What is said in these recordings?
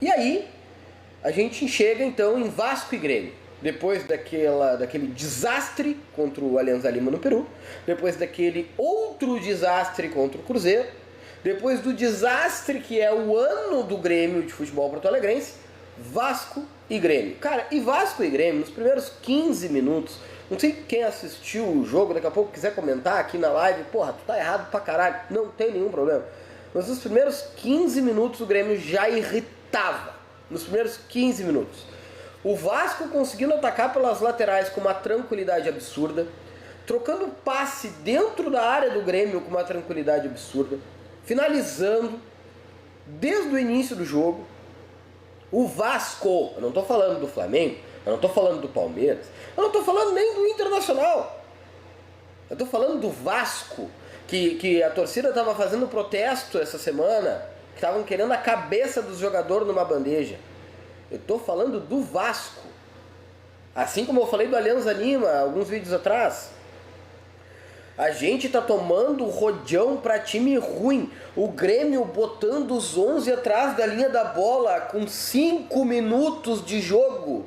E aí, a gente chega então em Vasco e Grêmio. Depois daquele desastre contra o Alianza Lima no Peru, depois daquele outro desastre contra o Cruzeiro, depois do desastre que é o ano do Grêmio de futebol porto-alegrense, Vasco e Grêmio. Cara, e Vasco e Grêmio, nos primeiros 15 minutos, não sei quem assistiu o jogo, daqui a pouco quiser comentar aqui na live, porra, tu tá errado pra caralho, não tem nenhum problema. Mas nos primeiros 15 minutos o Grêmio já irritava. Nos primeiros 15 minutos. O Vasco conseguindo atacar pelas laterais com uma tranquilidade absurda, trocando passe dentro da área do Grêmio com uma tranquilidade absurda, finalizando desde o início do jogo. O Vasco, eu não estou falando do Flamengo, eu não estou falando do Palmeiras, eu não estou falando nem do Internacional, eu estou falando do Vasco, que a torcida estava fazendo protesto essa semana, que estavam querendo a cabeça dos jogadores numa bandeja. Eu estou falando do Vasco. Assim como eu falei do Alianza Lima alguns vídeos atrás. A gente está tomando rodeão para time ruim. O Grêmio botando os 11 atrás da linha da bola com 5 minutos de jogo.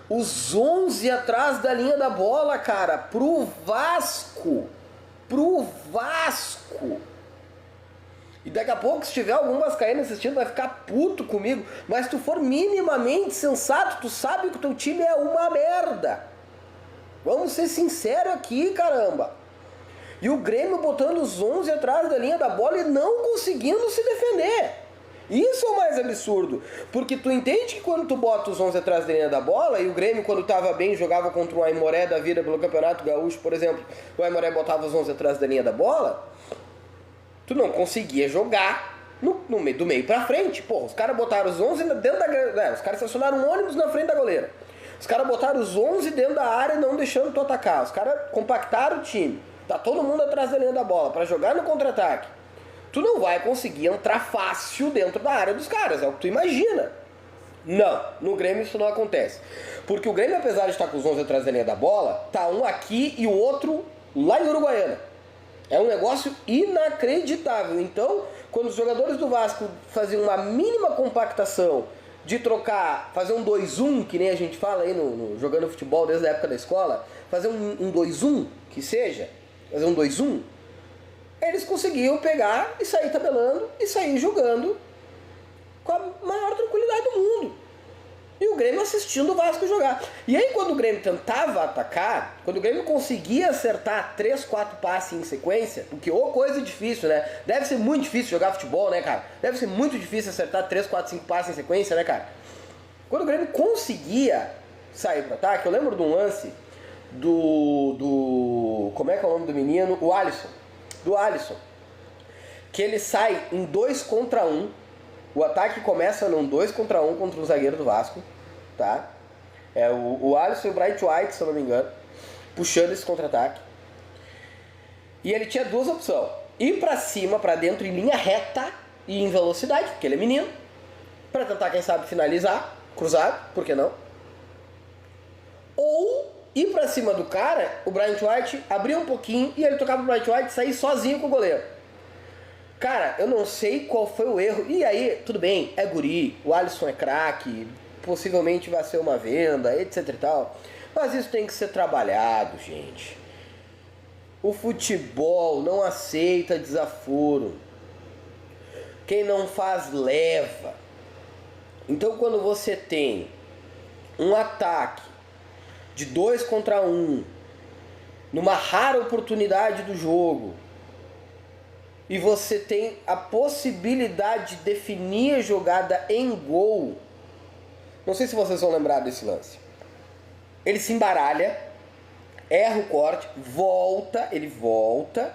Os 11 atrás da linha da bola, cara. Pro Vasco. Pro Vasco. E daqui a pouco, se tiver algum vascaíno assistindo, vai ficar puto comigo. Mas se tu for minimamente sensato, tu sabe que o teu time é uma merda. Vamos ser sinceros aqui, caramba. E o Grêmio botando os 11 atrás da linha da bola e não conseguindo se defender. Isso é o mais absurdo. Porque tu entende que quando tu bota os 11 atrás da linha da bola, e o Grêmio, quando tava bem, jogava contra o Aimoré da vida pelo Campeonato Gaúcho, por exemplo, o Aimoré botava os 11 atrás da linha da bola, tu não conseguia jogar do meio pra frente. Pô, os caras botaram os 11 dentro da... os caras estacionaram um ônibus na frente da goleira. Os caras botaram os 11 dentro da área não deixando tu atacar. Os caras compactaram o time. Tá todo mundo atrás da linha da bola pra jogar no contra-ataque. Tu não vai conseguir entrar fácil dentro da área dos caras. É o que tu imagina. Não, no Grêmio isso não acontece. Porque o Grêmio, apesar de estar com os 11 atrás da linha da bola, tá um aqui e o outro lá em Uruguaiana. É um negócio inacreditável. Então, quando os jogadores do Vasco faziam uma mínima compactação de trocar, fazer um 2-1, que nem a gente fala aí jogando futebol desde a época da escola, fazer um 2-1, que seja, fazer um 2-1, eles conseguiam pegar e sair tabelando e sair jogando com a maior tranquilidade do mundo. E o Grêmio assistindo o Vasco jogar. E aí quando o Grêmio tentava atacar, quando o Grêmio conseguia acertar 3, 4 passes em sequência, porque coisa difícil, né? Deve ser muito difícil jogar futebol, né, cara? Deve ser muito difícil acertar 3, 4, 5 passes em sequência, né, cara? Quando o Grêmio conseguia sair pro ataque, eu lembro de um lance do como é que é o nome do menino? O Alisson. Do Alisson. Que ele sai em 2 contra 1. O ataque começa num 2 contra 1 contra o zagueiro do Vasco, tá? É o Alisson e o Bright White, se eu não me engano, puxando esse contra-ataque. E ele tinha duas opções. Ir pra cima, pra dentro, em linha reta e em velocidade, porque ele é menino, pra tentar, quem sabe, finalizar, cruzado, por que não? Ou ir pra cima do cara, o Bright White abrir um pouquinho e ele tocar pro Bright White sair sozinho com o goleiro. Cara, eu não sei qual foi o erro. E aí, tudo bem, é guri, o Alisson é craque, possivelmente vai ser uma venda, etc e tal. Mas isso tem que ser trabalhado, gente. O futebol não aceita desaforo. Quem não faz, leva. Então, quando você tem um ataque de 2 contra 1, numa rara oportunidade do jogo, e você tem a possibilidade de definir a jogada em gol. Não sei se vocês vão lembrar desse lance. Ele se embaralha, erra o corte, ele volta,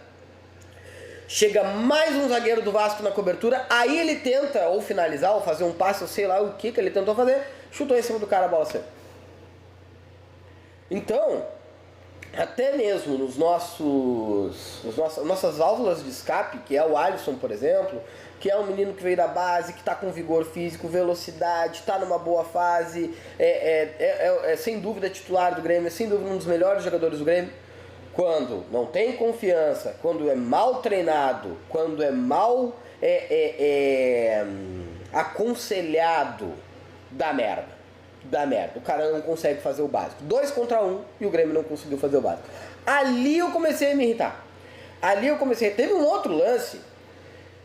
chega mais um zagueiro do Vasco na cobertura, aí ele tenta ou finalizar, ou fazer um passe, ou sei lá o que ele tentou fazer, chutou em cima do cara, a bola saiu. Então, até mesmo nas nossas válvulas de escape, que é o Alisson, por exemplo, que é um menino que veio da base, que está com vigor físico, velocidade, está numa boa fase, é sem dúvida titular do Grêmio, é sem dúvida um dos melhores jogadores do Grêmio. Quando não tem confiança, quando é mal treinado, quando é mal aconselhado, dá merda. Dá merda. O cara não consegue fazer o básico. 2 contra 1 e o Grêmio não conseguiu fazer o básico. Ali eu comecei a me irritar. Teve um outro lance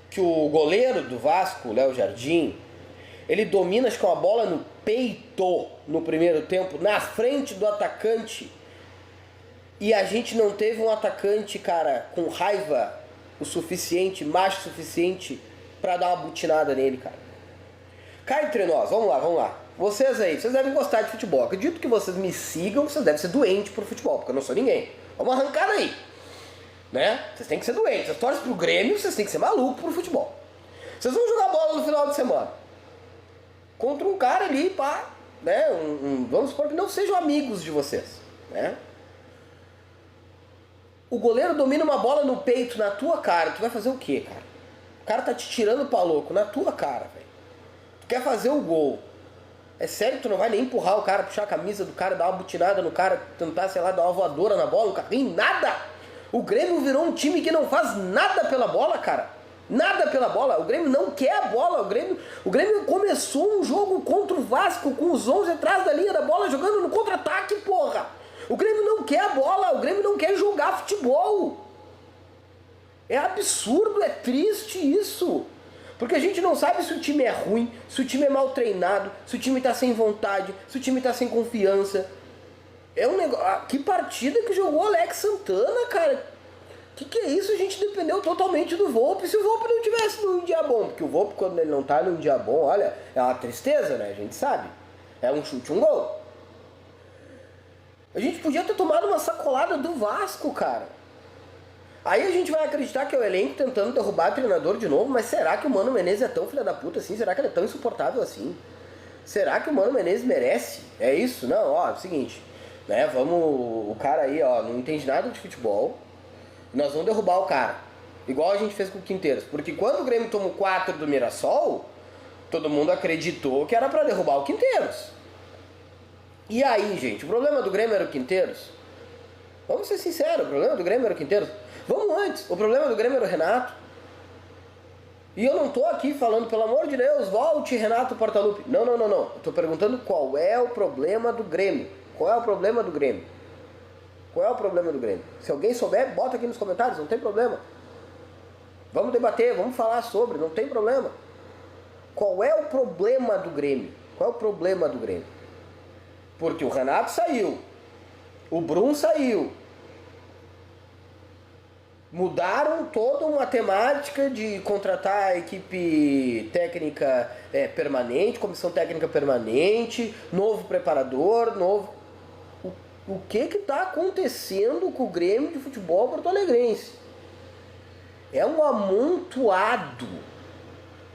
que o goleiro do Vasco, o Léo Jardim, ele domina acho que uma bola no peito no primeiro tempo, na frente do atacante. E a gente não teve um atacante, cara, com raiva o suficiente, macho o suficiente pra dar uma butinada nele, cara. Cá entre nós, vamos lá. Vocês aí, vocês devem gostar de futebol. Acredito que vocês me sigam, vocês devem ser doentes por futebol, porque eu não sou ninguém. Vamos arrancar daí. Né? Vocês têm que ser doentes. Vocês torcem pro Grêmio, vocês têm que ser malucos pro futebol. Vocês vão jogar bola no final de semana contra um cara ali, pá, né? Vamos supor que não sejam amigos de vocês, né? O goleiro domina uma bola no peito, na tua cara. Tu vai fazer o quê, cara? O cara tá te tirando pra louco, na tua cara, velho. Tu quer fazer o gol. É sério que tu não vai nem empurrar o cara, puxar a camisa do cara, dar uma butinada no cara, tentar, sei lá, dar uma voadora na bola, o carrinho, nada! O Grêmio virou um time que não faz nada pela bola, cara. Nada pela bola. O Grêmio não quer a bola. O Grêmio começou um jogo contra o Vasco com os 11 atrás da linha da bola, jogando no contra-ataque, porra. O Grêmio não quer a bola. O Grêmio não quer jogar futebol. É absurdo, é triste isso. Porque a gente não sabe se o time é ruim, se o time é mal treinado, se o time tá sem vontade, se o time tá sem confiança. É um negócio. Que partida que jogou o Alex Santana, cara. Que é isso? A gente dependeu totalmente do Volpi. Se o Volpi não tivesse num dia bom, porque o Volpi, quando ele não tá num dia bom, olha, é uma tristeza, né? A gente sabe. É um chute, um gol. A gente podia ter tomado uma sacolada do Vasco, cara. Aí a gente vai acreditar que é o elenco tentando derrubar o treinador de novo, mas será que o Mano Menezes é tão filha da puta assim? Será que ele é tão insuportável assim? Será que o Mano Menezes merece? É isso? Não, ó, é o seguinte, né, vamos, o cara aí, ó, não entende nada de futebol, nós vamos derrubar o cara, igual a gente fez com o Quinteiros, porque quando o Grêmio tomou 4 do Mirassol, todo mundo acreditou que era pra derrubar o Quinteiros. E aí, gente, o problema do Grêmio era o Quinteiros? Vamos ser sinceros, o problema do Grêmio era o Quinteiros. Vamos antes, o problema do Grêmio era o Renato. E eu não tô aqui falando, pelo amor de Deus, volte Renato Portaluppi. Não. Eu tô perguntando qual é o problema do Grêmio. Qual é o problema do Grêmio? Qual é o problema do Grêmio? Se alguém souber, bota aqui nos comentários, não tem problema. Vamos debater, vamos falar sobre, não tem problema. Qual é o problema do Grêmio? Qual é o problema do Grêmio? Porque o Renato saiu, o Brum saiu. Mudaram toda uma temática de contratar a equipe técnica permanente, comissão técnica permanente, novo preparador, novo... O que está acontecendo com o Grêmio de futebol porto-alegrense? É um amontoado.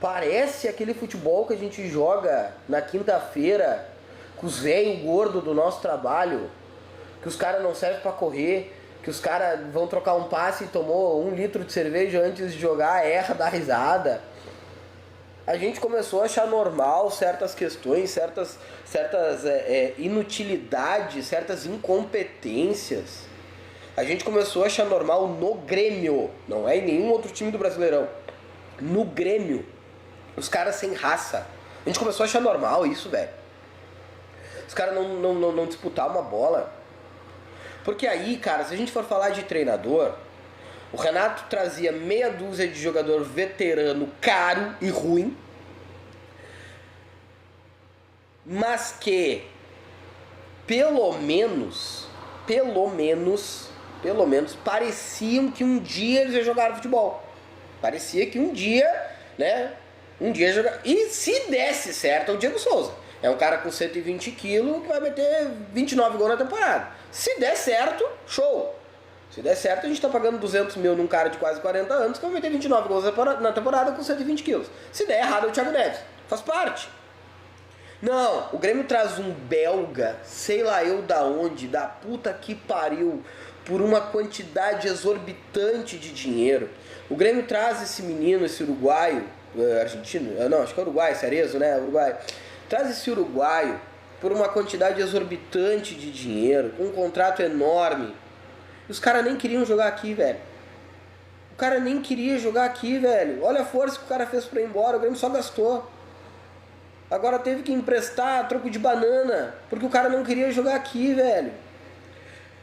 Parece aquele futebol que a gente joga na quinta-feira com os velhos gordos do nosso trabalho, que os caras não servem para correr, que os caras vão trocar um passe e tomou 1 litro de cerveja antes de jogar, erra, dá risada. A gente começou a achar normal certas questões, certas inutilidades, certas incompetências. A gente começou a achar normal no Grêmio, não é em nenhum outro time do Brasileirão. No Grêmio, os caras sem raça. A gente começou a achar normal isso, velho. Os caras não disputar uma bola. Porque aí, cara, se a gente for falar de treinador, o Renato trazia meia dúzia de jogador veterano, caro e ruim, mas que pelo menos pareciam que um dia eles iam jogar futebol. Parecia que um dia, né, jogar. E se desse certo, é o Diego Souza. É um cara com 120 quilos que vai meter 29 gols na temporada. Se der certo, show. Se der certo, a gente tá pagando 200 mil num cara de quase 40 anos que vai meter 29 gols na temporada com 120 quilos. Se der errado, é o Thiago Neves. Faz parte. Não, o Grêmio traz um belga, sei lá eu da onde, da puta que pariu, por uma quantidade exorbitante de dinheiro. O Grêmio traz esse menino, esse uruguaio, argentino, não, acho que é uruguaio, Cerezo, né, uruguaio. Traz esse uruguaio por uma quantidade exorbitante de dinheiro, com um contrato enorme. E os caras nem queriam jogar aqui, velho. O cara nem queria jogar aqui, velho. Olha a força que o cara fez pra ir embora, o Grêmio só gastou. Agora teve que emprestar a troco de banana, porque o cara não queria jogar aqui, velho.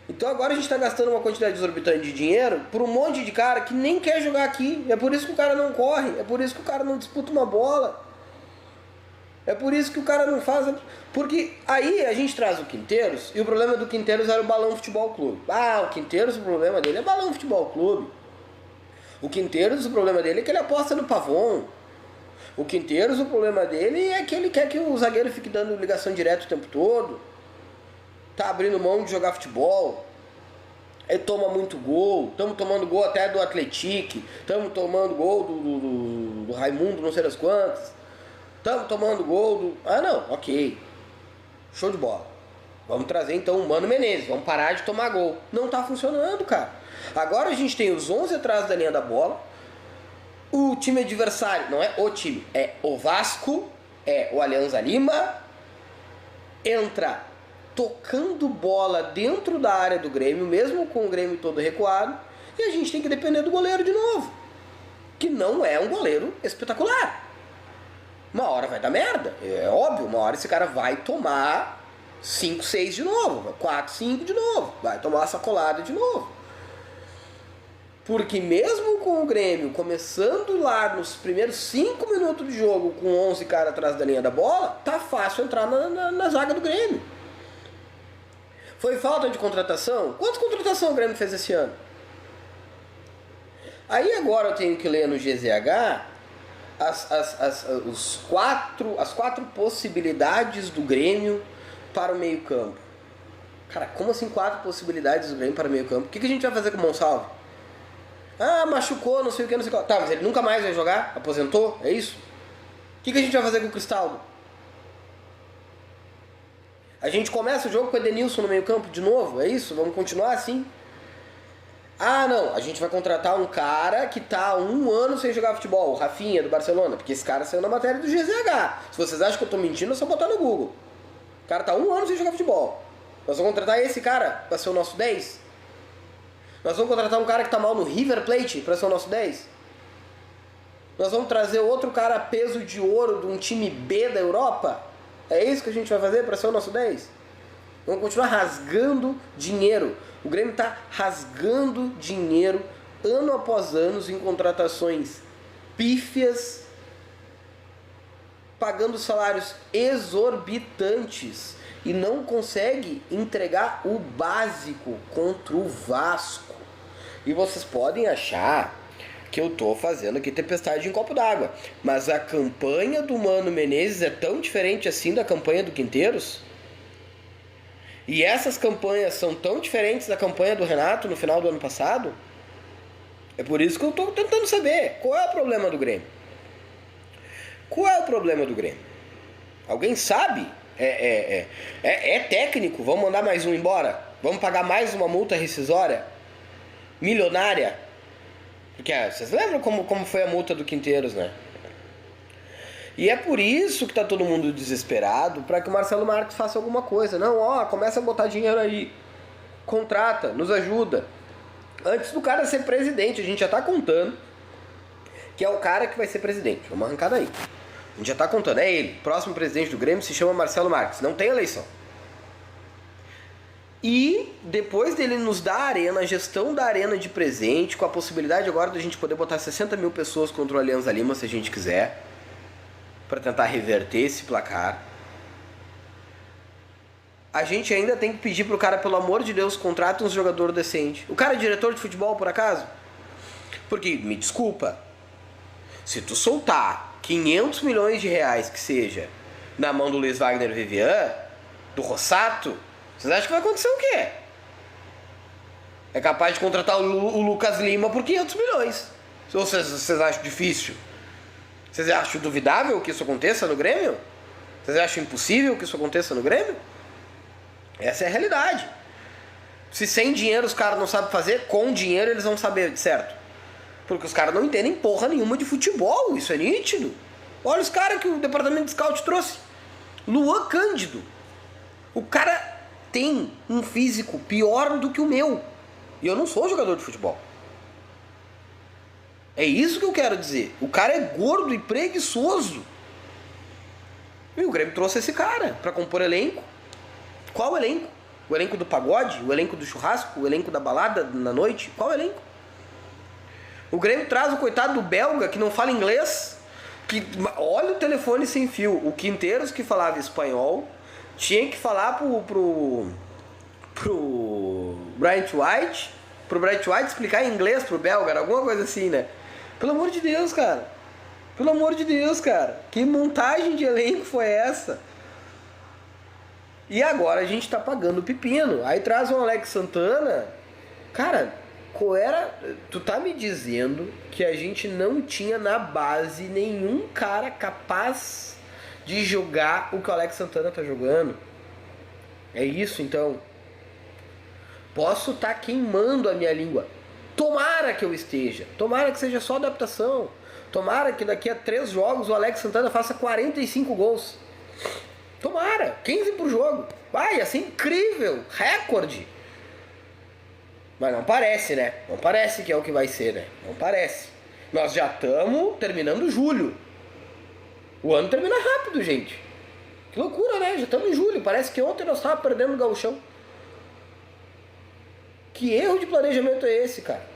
Então agora a gente tá gastando uma quantidade exorbitante de dinheiro por um monte de cara que nem quer jogar aqui. É por isso que o cara não corre, é por isso que o cara não disputa uma bola. É por isso que o cara não faz... Porque aí a gente traz o Quinteiros, e o problema do Quinteiros era o Balão Futebol Clube. Ah, o Quinteiros, o problema dele é Balão Futebol Clube. O Quinteiros, o problema dele é que ele aposta no Pavon. O Quinteiros, o problema dele é que ele quer que o zagueiro fique dando ligação direta o tempo todo. Tá abrindo mão de jogar futebol. Ele toma muito gol. Estamos tomando gol até do Atlético. Estamos tomando gol do Raimundo, não sei das quantas. Estamos tomando gol do... Ah, não, ok. Show de bola. Vamos trazer então o Mano Menezes. Vamos parar de tomar gol. Não tá funcionando, cara. Agora a gente tem os 11 atrás da linha da bola. O time adversário, não é o time, é o Vasco, é o Alianza Lima, entra tocando bola dentro da área do Grêmio, mesmo com o Grêmio todo recuado, e a gente tem que depender do goleiro de novo, que não é um goleiro espetacular. Uma hora vai dar merda, é óbvio, uma hora esse cara vai tomar 5, 6 de novo, 4, 5 de novo, vai tomar uma sacolada de novo. Porque mesmo com o Grêmio começando lá nos primeiros 5 minutos de jogo com 11 caras atrás da linha da bola, tá fácil entrar na zaga do Grêmio. Foi falta de contratação? Quantas contratações o Grêmio fez esse ano? Aí agora eu tenho que ler no GZH as quatro possibilidades do Grêmio para o meio campo. Cara, como assim 4 possibilidades do Grêmio para o meio campo? O que a gente vai fazer com o Monsalve? Ah, machucou, não sei o que, não sei o que. Tá, mas ele nunca mais vai jogar? Aposentou? É isso? O que a gente vai fazer com o Cristaldo? A gente começa o jogo com o Edenilson no meio campo de novo? É isso? Vamos continuar assim? Ah, não, a gente vai contratar um cara que tá há 1 ano sem jogar futebol, o Rafinha, do Barcelona, porque esse cara saiu na matéria do GZH. Se vocês acham que eu tô mentindo, é só botar no Google. O cara tá há 1 ano sem jogar futebol. Nós vamos contratar esse cara pra ser o nosso 10? Nós vamos contratar um cara que tá mal no River Plate pra ser o nosso 10? Nós vamos trazer outro cara peso de ouro de um time B da Europa? É isso que a gente vai fazer pra ser o nosso 10? Vamos continuar rasgando dinheiro. O Grêmio tá rasgando dinheiro ano após ano em contratações pífias, pagando salários exorbitantes e não consegue entregar o básico contra o Vasco. E vocês podem achar que eu tô fazendo aqui tempestade em copo d'água, mas a campanha do Mano Menezes é tão diferente assim da campanha do Quinteiros? E essas campanhas são tão diferentes da campanha do Renato no final do ano passado? É por isso que eu tô tentando saber qual é o problema do Grêmio. Qual é o problema do Grêmio? Alguém sabe? É técnico? Vamos mandar mais um embora? Vamos pagar mais uma multa rescisória? Milionária? Porque vocês lembram como foi a multa do Quinteiros, né? E é por isso que tá todo mundo desesperado para que o Marcelo Marques faça alguma coisa. Não, começa a botar dinheiro aí. Contrata, nos ajuda. Antes do cara ser presidente, a gente já tá contando que é o cara que vai ser presidente. Vamos arrancar daí. A gente já tá contando, é ele. Próximo presidente do Grêmio se chama Marcelo Marques. Não tem eleição. E depois dele nos dar a arena, a gestão da arena de presente, com a possibilidade agora de a gente poder botar 60 mil pessoas contra o Alianza Lima, se a gente quiser, para tentar reverter esse placar. A gente ainda tem que pedir pro cara, pelo amor de Deus, contrata um jogador decente. O cara é diretor de futebol, por acaso? Porque, me desculpa, se tu soltar 500 milhões de reais, que seja, na mão do Luiz Wagner Vivian, do Rossato, vocês acham que vai acontecer o quê? É capaz de contratar o Lucas Lima por 500 milhões. Ou vocês acham difícil? Vocês acham duvidável que isso aconteça no Grêmio? Vocês acham impossível que isso aconteça no Grêmio? Essa é a realidade. Se sem dinheiro os caras não sabem fazer, com dinheiro eles vão saber, certo? Porque os caras não entendem porra nenhuma de futebol, isso é nítido. Olha os caras que o departamento de scout trouxe. Luan Cândido. O cara tem um físico pior do que o meu. E eu não sou jogador de futebol. É isso que eu quero dizer. O cara é gordo e preguiçoso. E o Grêmio trouxe esse cara pra compor elenco. Qual elenco? O elenco do pagode? O elenco do churrasco? O elenco da balada na noite? Qual elenco? O Grêmio traz o coitado do belga que não fala inglês. Que, olha o telefone sem fio. O Quinteiros, que falava espanhol, tinha que falar pro Brian White, pro Brian White explicar em inglês pro belga, alguma coisa assim, né? Pelo amor de Deus, cara. Pelo amor de Deus, cara. Que montagem de elenco foi essa? E agora a gente tá pagando o pepino. Aí traz um Alex Santana. Cara, qual era... Tu tá me dizendo que a gente não tinha na base nenhum cara capaz de jogar o que o Alex Santana tá jogando? É isso, então? Posso estar queimando a minha língua. Tomara que eu esteja. Tomara que seja só adaptação. Tomara que daqui a 3 jogos o Alex Santana faça 45 gols. Tomara. 15 por jogo. Vai, ia ser incrível. Recorde. Mas não parece, né? Não parece que é o que vai ser, né? Não parece. Nós já estamos terminando julho. O ano termina rápido, gente. Que loucura, né? Já estamos em julho. Parece que ontem nós estávamos perdendo o gauchão. Que erro de planejamento é esse, cara?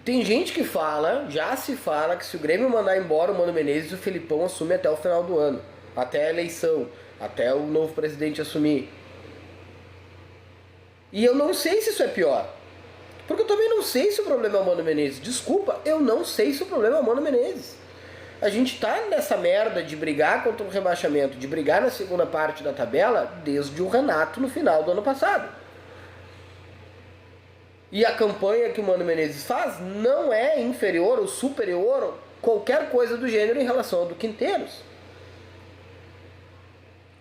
Tem gente que fala, já se fala, que se o Grêmio mandar embora o Mano Menezes, o Felipão assume até o final do ano. Até a eleição. Até o novo presidente assumir. E eu não sei se isso é pior. Porque eu também não sei se o problema é o Mano Menezes. Desculpa, eu não sei se o problema é o Mano Menezes. A gente tá nessa merda de brigar contra o rebaixamento, de brigar na segunda parte da tabela, desde o Renato no final do ano passado. E a campanha que o Mano Menezes faz não é inferior ou superior ou qualquer coisa do gênero em relação ao do Quinteiros.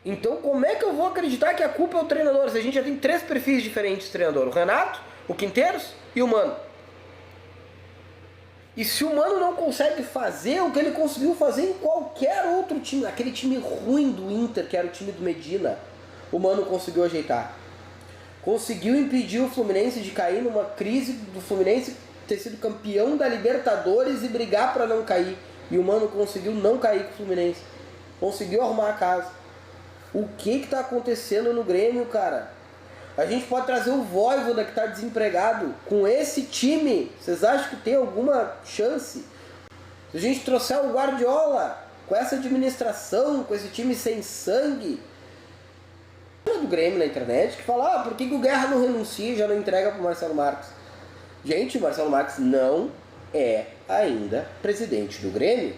Então como é que eu vou acreditar que a culpa é o treinador? Se a gente já tem 3 perfis diferentes de treinador. O Renato, o Quinteiros e o Mano. E se o Mano não consegue fazer o que ele conseguiu fazer em qualquer outro time, aquele time ruim do Inter, que era o time do Medina, o Mano conseguiu ajeitar. Conseguiu impedir o Fluminense de cair numa crise do Fluminense ter sido campeão da Libertadores e brigar para não cair. E o Mano conseguiu não cair com o Fluminense. Conseguiu arrumar a casa. O que tá acontecendo no Grêmio, cara? A gente pode trazer o Vojvoda que tá desempregado. Com esse time, vocês acham que tem alguma chance? Se a gente trouxer o Guardiola, com essa administração, com esse time sem sangue... do Grêmio na internet que fala, por que o Guerra não renuncia e já não entrega pro Marcelo Marques? Gente, o Marcelo Marques não é ainda presidente do Grêmio.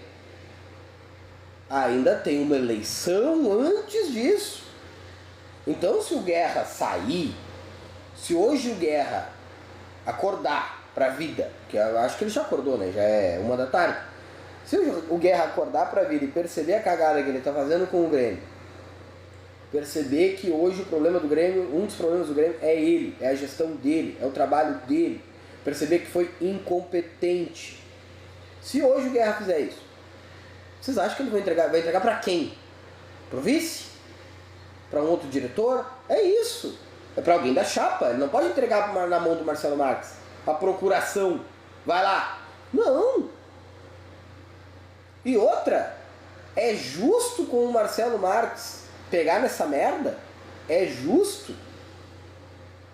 Ainda tem uma eleição antes disso. Então se o Guerra sair, se hoje o Guerra acordar pra vida, que eu acho que ele já acordou, né? Já é 1 da tarde. Se o Guerra acordar pra vida e perceber a cagada que ele tá fazendo com o Grêmio, perceber que hoje o problema do Grêmio, um dos problemas do Grêmio é ele, é a gestão dele, é o trabalho dele. Perceber que foi incompetente. Se hoje o Guerra fizer isso, vocês acham que ele vai entregar para quem? Pro vice? Para um outro diretor? É isso. É para alguém da chapa. Ele não pode entregar na mão do Marcelo Marques. A procuração. Vai lá. Não. E outra, é justo com o Marcelo Marques pegar nessa merda? É justo?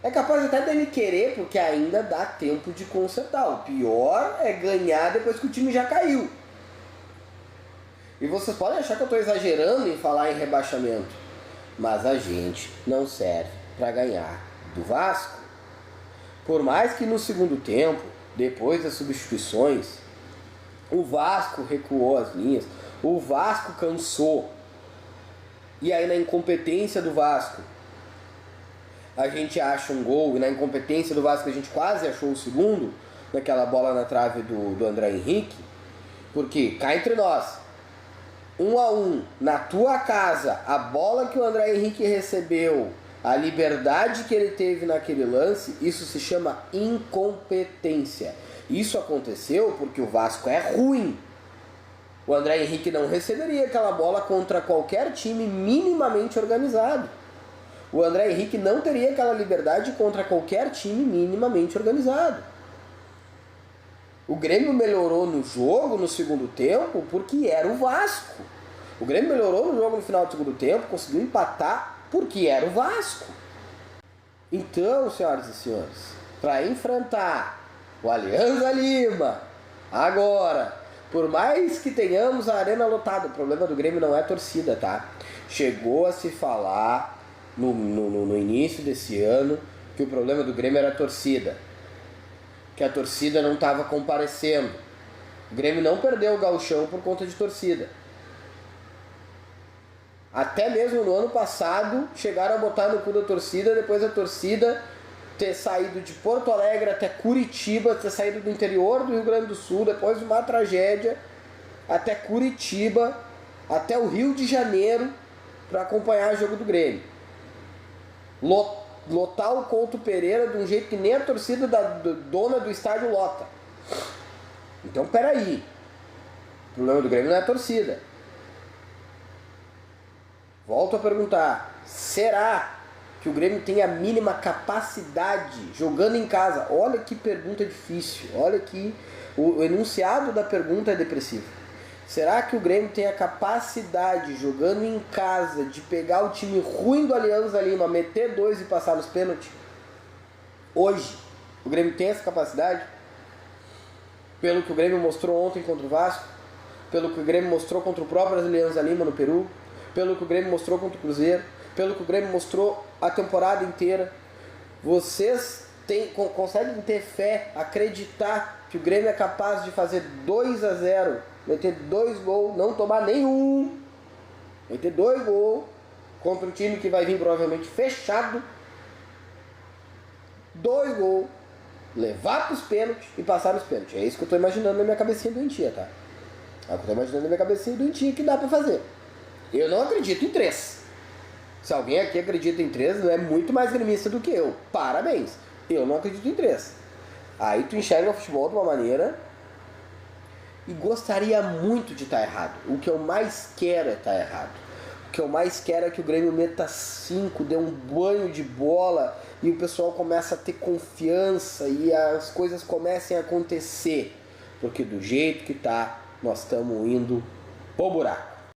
É capaz até dele querer, porque ainda dá tempo de consertar. O pior é ganhar depois que o time já caiu. E vocês podem achar que eu estou exagerando em falar em rebaixamento, mas a gente não serve para ganhar do Vasco. Por mais que no segundo tempo, depois das substituições, o Vasco recuou as linhas, o Vasco cansou. E aí na incompetência do Vasco, a gente acha um gol, e na incompetência do Vasco a gente quase achou o segundo, naquela bola na trave do André Henrique, porque cá entre nós, 1-1, na tua casa, a bola que o André Henrique recebeu, a liberdade que ele teve naquele lance, isso se chama incompetência. Isso aconteceu porque o Vasco é ruim. O André Henrique não receberia aquela bola contra qualquer time minimamente organizado. O André Henrique não teria aquela liberdade contra qualquer time minimamente organizado. O Grêmio melhorou no jogo, no segundo tempo, porque era o Vasco. O Grêmio melhorou no jogo no final do segundo tempo, conseguiu empatar porque era o Vasco. Então, senhoras e senhores, para enfrentar o Alianza Lima, agora, por mais que tenhamos a arena lotada, o problema do Grêmio não é a torcida, tá? Chegou a se falar no início desse ano que o problema do Grêmio era a torcida, que a torcida não estava comparecendo. O Grêmio não perdeu o Gauchão por conta de torcida. Até mesmo no ano passado chegaram a botar no cu da torcida, depois da torcida ter saído de Porto Alegre até Curitiba, ter saído do interior do Rio Grande do Sul, depois de uma tragédia, até Curitiba, até o Rio de Janeiro, para acompanhar o jogo do Grêmio. Lotar o Couto Pereira de um jeito que nem a torcida dona do estádio lota. Então, peraí. O problema do Grêmio não é a torcida. Volto a perguntar, será que o Grêmio tem a mínima capacidade jogando em casa? Olha que pergunta difícil, olha que o enunciado da pergunta é depressivo. Será que o Grêmio tem a capacidade, jogando em casa, de pegar o time ruim do Alianza Lima, meter 2 e passar nos pênaltis? Hoje, o Grêmio tem essa capacidade? Pelo que o Grêmio mostrou ontem contra o Vasco? Pelo que o Grêmio mostrou contra o próprio Alianza Lima no Peru? Pelo que o Grêmio mostrou contra o Cruzeiro, pelo que o Grêmio mostrou a temporada inteira. Vocês conseguem ter fé, acreditar que o Grêmio é capaz de fazer 2-0, meter 2 gols, não tomar nenhum, meter 2 gols contra um time que vai vir provavelmente fechado, 2 gols, levar para os pênaltis e passar nos pênaltis? É isso que eu estou imaginando na minha cabecinha doentia, tá? É o que eu estou imaginando na minha cabecinha doentia que dá para fazer. Eu não acredito em 3. Se alguém aqui acredita em 3, é muito mais gremista do que eu. Parabéns. Eu não acredito em 3. Aí tu enxerga o futebol de uma maneira e gostaria muito de estar errado. O que eu mais quero é estar errado. O que eu mais quero é que o Grêmio meta 5, dê um banho de bola e o pessoal comece a ter confiança e as coisas comecem a acontecer. Porque do jeito que tá, nós estamos indo pro buraco.